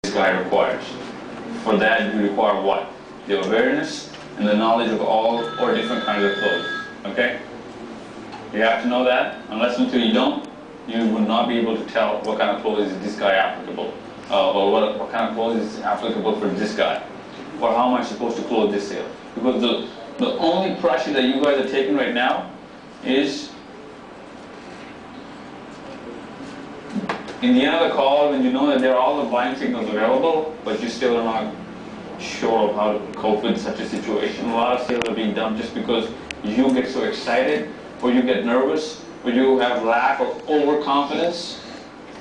this guy requires. For that, you require what? The awareness and the knowledge of all or different kinds of clothes. Okay? You have to know that. Unless until you don't, you will not be able to tell what kind of clothes is this guy applicable, or what kind of clothes is applicable for this guy, or how am I supposed to close this sale. Because the only pressure that you guys are taking right now is in the end of the call, when you know that there are all the buying signals available, but you still are not sure of how to cope with such a situation. A lot of sales are being done just because you get so excited, or you get nervous, or you have lack of overconfidence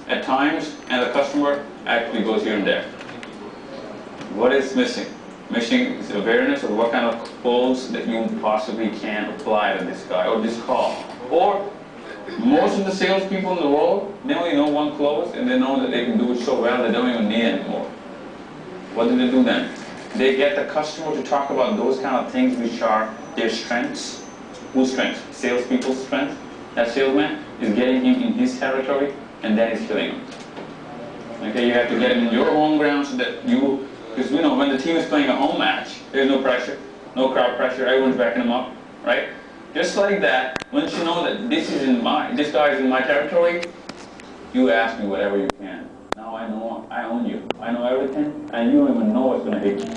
at times, and the customer actually goes here and there. What is missing? Missing is awareness of what kind of clothes that you possibly can apply to this guy or this call. Or most of the salespeople in the world, they only know one clothes, and they know that they can do it so well they don't even need it anymore. What do they do then? They get the customer to talk about those kind of things which are their strengths. Whose strengths? Salespeople's strength. That salesman is getting him in his territory, and then he's killing him. Okay, you have to get him in your home ground so that you, because you know when the team is playing a home match, there's no pressure, no crowd pressure, everyone's backing him up, right? Just like that, once you know that this guy is in my territory, you ask me whatever you can. Now I know I own you. I know everything, and you don't even know what's going to hit you.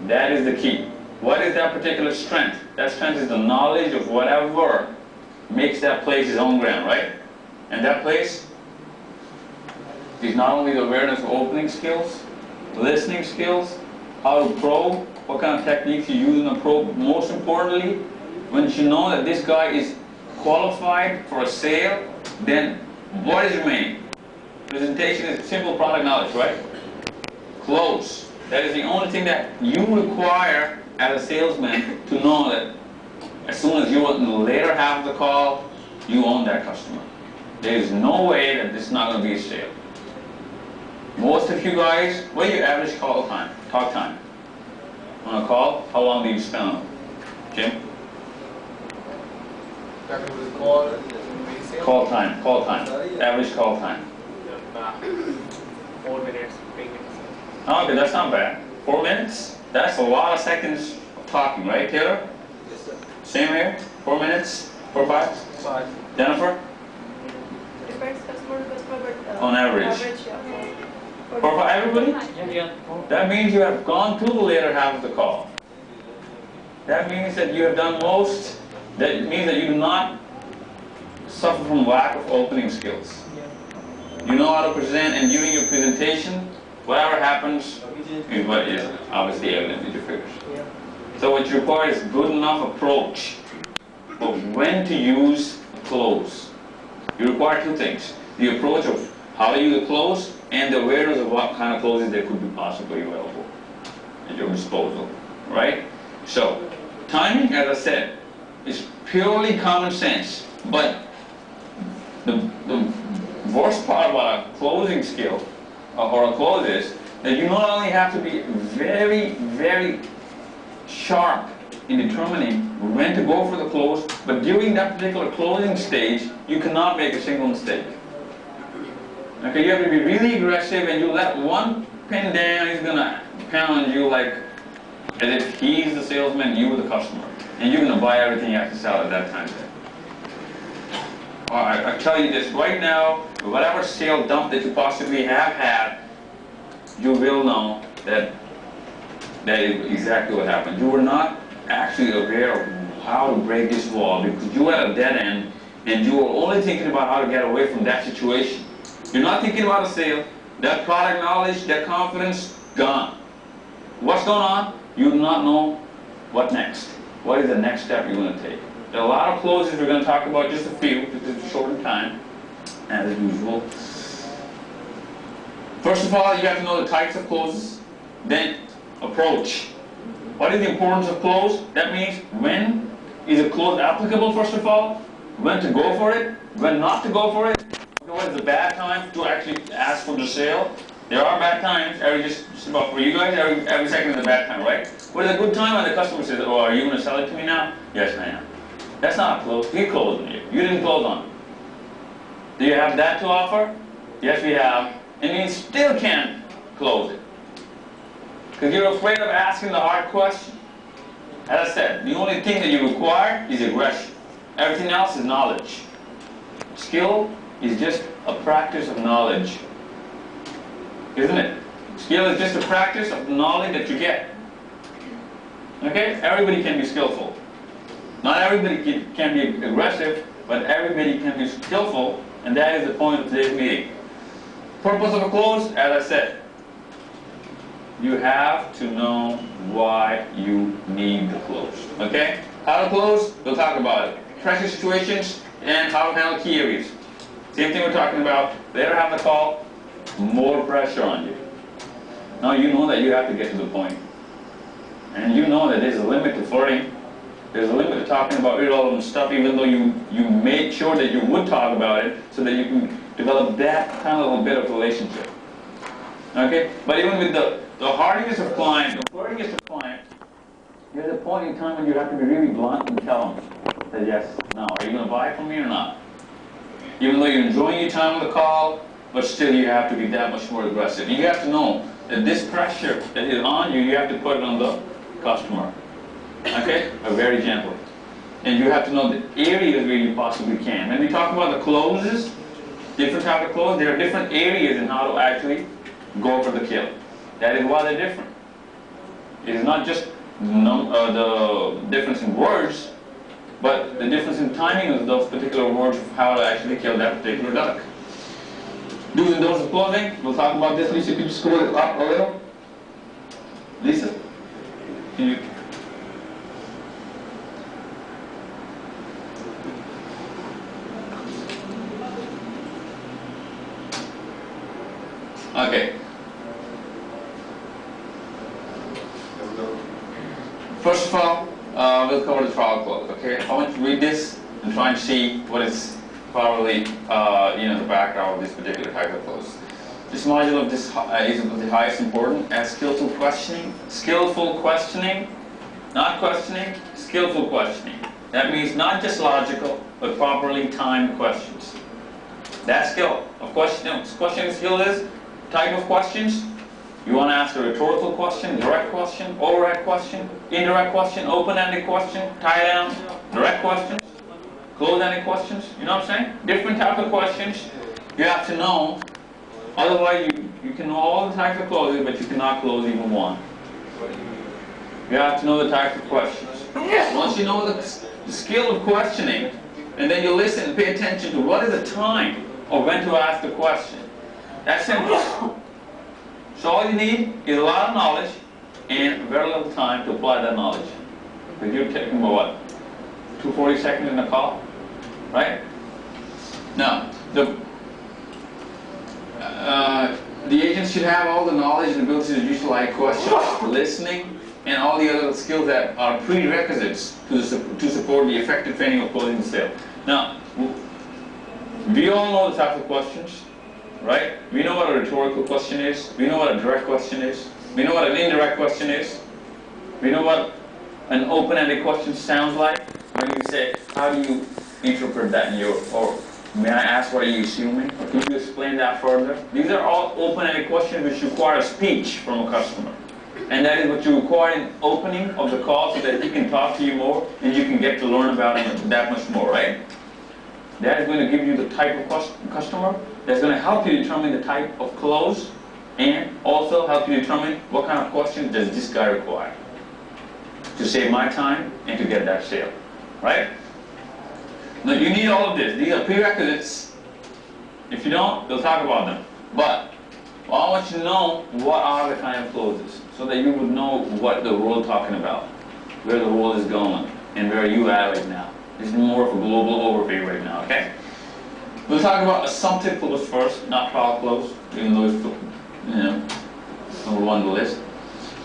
That is the key. What is that particular strength? That strength is the knowledge of whatever makes that place his own ground, right? And that place is not only the awareness of opening skills, listening skills, how to probe, what kind of techniques you use in a probe. Most importantly, when you know that this guy is qualified for a sale, then what is remaining? Presentation is simple product knowledge, right? Close. That is the only thing that you require as a salesman to know that as soon as you're in the later half of the call, you own that customer. There is no way that this is not going to be a sale. Most of you guys, what is your average call time, talk time? On a call, how long do you spend on it? Jim? Call time, average call time. 4 minutes, 3 minutes. Okay, that's not bad. 4 minutes? That's a lot of seconds of talking, right, Taylor? Yes, sir. Same here? 4 minutes? 4 or 5? 5. Jennifer? Depends customer to customer, but On average. yeah. For everybody? Yeah. That means you have gone through the later half of the call. That means that you have done most. That means that you do not suffer from lack of opening skills. You know how to present, and during your presentation, whatever happens is what is obviously evident in your figures. So what you require is good enough approach of when to use a close. You require two things. The approach of how to use a close and the awareness of what kind of closes there could be possibly available at your disposal, right? So, timing, as I said, is purely common sense, but the worst part about a closing skill or a close is that you not only have to be very, very sharp in determining when to go for the close, but during that particular closing stage, you cannot make a single mistake. Okay, you have to be really aggressive, and you let one pin down, he's gonna pound you like as if he's the salesman, you were the customer, and you're gonna buy everything you have to sell at that time. Alright, I tell you this right now, whatever sale dump that you possibly have had, you will know that that is exactly what happened. You were not actually aware of how to break this wall because you were at a dead end, and you were only thinking about how to get away from that situation. You're not thinking about a sale. That product knowledge, that confidence, gone. What's going on? You do not know what next. What is the next step you're going to take? There are a lot of closes we're going to talk about, just a few, because it's short in time, as usual. First of all, you have to know the types of closes. Then, approach. What is the importance of close? That means when is a close applicable, first of all? When to go for it? When not to go for it? What is the bad time to actually ask for the sale? There are bad times. Just about for you guys, every second is a bad time, right? What is a good time when the customer says, "Oh, are you going to sell it to me now?" "Yes, I am." That's not a close. He closed on you. You didn't close on him. Do you have that to offer? Yes, we have. and you still can't close it. Because you're afraid of asking the hard question. As I said, the only thing that you require is aggression. Everything else is knowledge. Skill is just a practice of knowledge. Isn't it? Skill is just a practice of the knowledge that you get. Okay? Everybody can be skillful. Not everybody can be aggressive, but everybody can be skillful, and that is the point of today's meeting. Purpose of a close, as I said, you have to know why you need the close. Okay? How to close, we'll talk about it. Pressure situations and how to handle key areas. Same thing we're talking about. Later have the call, more pressure on you. Now you know that you have to get to the point. And you know that there's a limit to flirting. There's a limit to talking about irrelevant stuff, even though you made sure that you would talk about it so that you can develop that kind of a bit of relationship. Okay? But even with the hardiness of client, the flirtiness of client, there's a point in time when you have to be really blunt and tell them that yes, now, are you going to buy from me or not? Even though you're enjoying your time on the call, but still you have to be that much more aggressive. You have to know that this pressure that is on you, you have to put it on the customer. Okay? Very gentle. And you have to know the areas where you possibly can. When we talk about the closes, different type of close, there are different areas in how to actually go for the kill. That is why they're different. It is not just the difference in words, but the difference in timing of those particular words of how to actually kill that particular duck. Do's and don'ts of closing. We'll talk about this. Lisa, could you scroll it up a little? Lisa, can you? Okay. First of all, we'll cover the trial close. Okay, I want you to read this and try and see what is probably the background of this particular type of close. This module of this is of the highest importance as skillful questioning. Skillful questioning, not questioning, skillful questioning. That means not just logical, but properly timed questions. That skill of questioning skill is type of questions. You want to ask a rhetorical question, direct question, overhead question, indirect question, open-ended question, tie-down, direct questions, close-ended questions. You know what I'm saying? Different types of questions you have to know. Otherwise, you can know all the types of closes, but you cannot close even one. You have to know the types of questions. Once you know the skill of questioning, and then you listen and pay attention to what is the time or when to ask the question. That's simple. So all you need is a lot of knowledge and very little time to apply that knowledge. Because you're taking about what? 240 seconds in a call? Right? Now, the agent should have all the knowledge and ability to utilize questions, listening, and all the other skills that are prerequisites to support the effective training of closing the sale. Now, we all know the types of questions. Right? We know what a rhetorical question is. We know what a direct question is. We know what an indirect question is. We know what an open-ended question sounds like. When you say, how do you interpret that in your, or may I ask what are you assuming? Or can you explain that further? These are all open-ended questions which require speech from a customer. And that is what you require in opening of the call so that he can talk to you more and you can get to learn about him that much more, right? That is going to give you the type of customer that's going to help you determine the type of close and also help you determine what kind of questions does this guy require to save my time and to get that sale, right? Now you need all of this. These are prerequisites. If you don't, we'll talk about them. But I want you to know what are the kind of closes so that you would know what the world is talking about, where the world is going, and where you are right now. This is more of a global overview right now, okay? We'll talk about assumptive close first, not trial close, even though it's, number one on the list.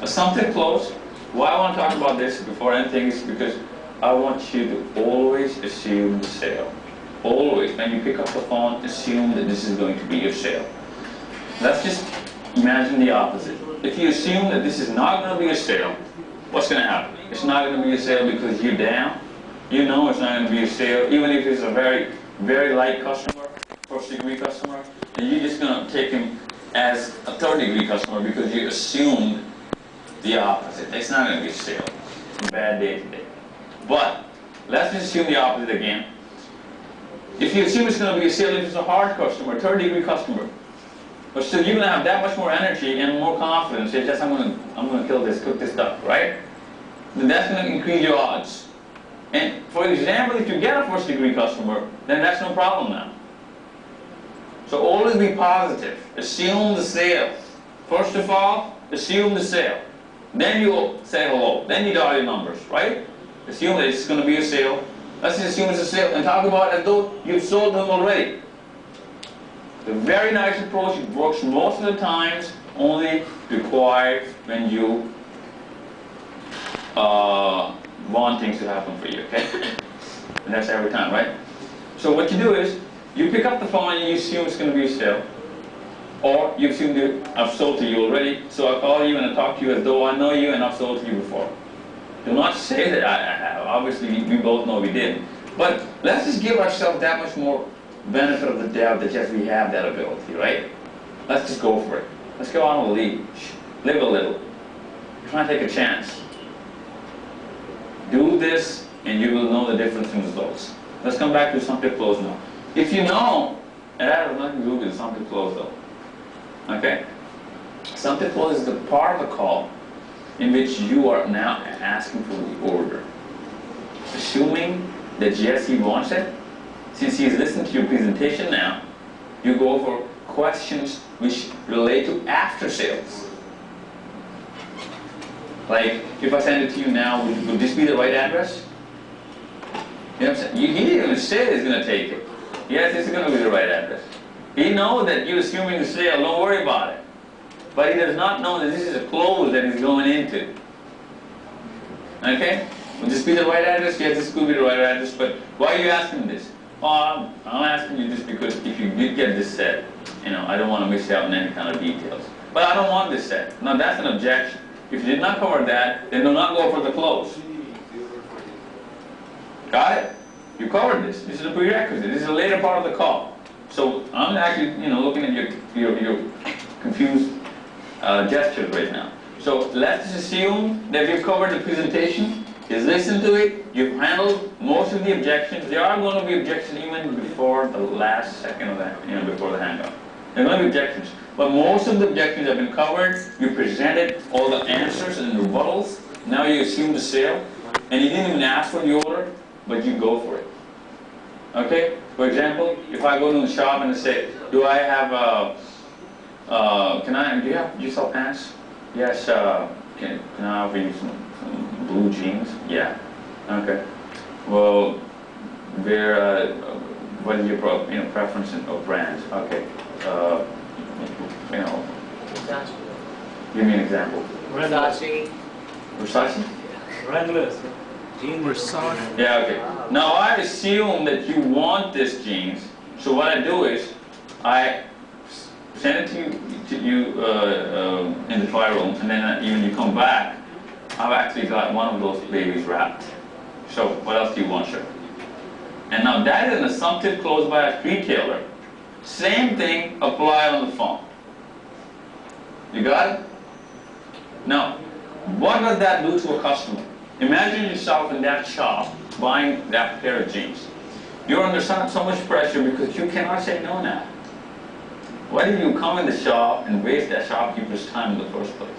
Assumptive close. Why I want to talk about this before anything is because I want you to always assume the sale. Always, when you pick up the phone, assume that this is going to be your sale. Let's just imagine the opposite. If you assume that this is not going to be a sale, what's going to happen? It's not going to be a sale because you're down. You know it's not going to be a sale, even if it's a very, very light customer, first degree customer, and you're just going to take him as a third-degree customer because you assumed the opposite. It's not going to be a sale. It's a bad day today. But let's just assume the opposite again. If you assume it's going to be a sale, if it's a hard customer, third-degree customer, but still you're going to have that much more energy and more confidence. It's just I'm going to kill this, cook this stuff, right? Then that's going to increase your odds. And for example, if you get a first-degree customer, then that's no problem now. So always be positive. Assume the sale. First of all, assume the sale. Then you say hello. Then you dial your numbers, right? Assume that it's going to be a sale. Let's just assume it's a sale and talk about it as though you've sold them already. The very nice approach, it works most of the times, only required when you want things to happen for you, okay? And that's every time, right? So what you do is, you pick up the phone and you assume it's going to be a sale. Or you assume that I've sold to you already, so I call you and I talk to you as though I know you and I've sold to you before. Do not say that I have. Obviously, we both know we didn't. But let's just give ourselves that much more benefit of the doubt that yes, we have that ability, right? Let's just go for it. Let's go on a lead. Live a little. Try and take a chance. Do this and you will know the difference in results. Let's come back to something close now. If you know, and that has nothing to do with something close though. Okay? Something close is the part of the call in which you are now asking for the order. Assuming that yes, he wants it, since he's listened to your presentation now, you go for questions which relate to after sales. Like, if I send it to you now, would this be the right address? You know what I'm saying? He didn't even say he's going to take it. Yes, this is going to be the right address. He knows that you're assuming the sale, don't worry about it. But he does not know that this is a close that he's going into. Okay? Will this be the right address? Yes, this could be the right address, but why are you asking this? Oh, I'm asking you this because if you did get this set, you know, I don't want to miss out on any kind of details. But I don't want this set. Now that's an objection. If you did not cover that, then do not go for the close. Got it? You covered this. This is a prerequisite. This is a later part of the call. So I'm actually, you know, looking at your confused gestures right now. So let's assume that we've covered the presentation. Is listen to it. You've handled most of the objections. There are going to be objections even before the last second of that, you know, before the handoff. There are going to be objections. But most of the objections have been covered. You presented all the answers and rebuttals. Now you assume the sale. And you didn't even ask for the order, but you go for it. Okay? For example, if I go to the shop and I say, do I have do you sell pants? Yes, can I offer you some blue jeans? Yeah. Okay. Well, what is your preference of brands? Okay. Give me an example. Versace. Versace? Regulars. Jeans. Versace. Yeah, okay. Now I assume that you want this jeans, so what I do is I send it to you in the trial room, and then when you come back, I've actually got one of those babies wrapped. So what else do you want, sir? And now that is an assumptive close by a retailer. Same thing apply on the phone. You got it? Now, what does that do to a customer? Imagine yourself in that shop buying that pair of jeans. You're under so much pressure because you cannot say no now. Why did you come in the shop and waste that shopkeeper's time in the first place?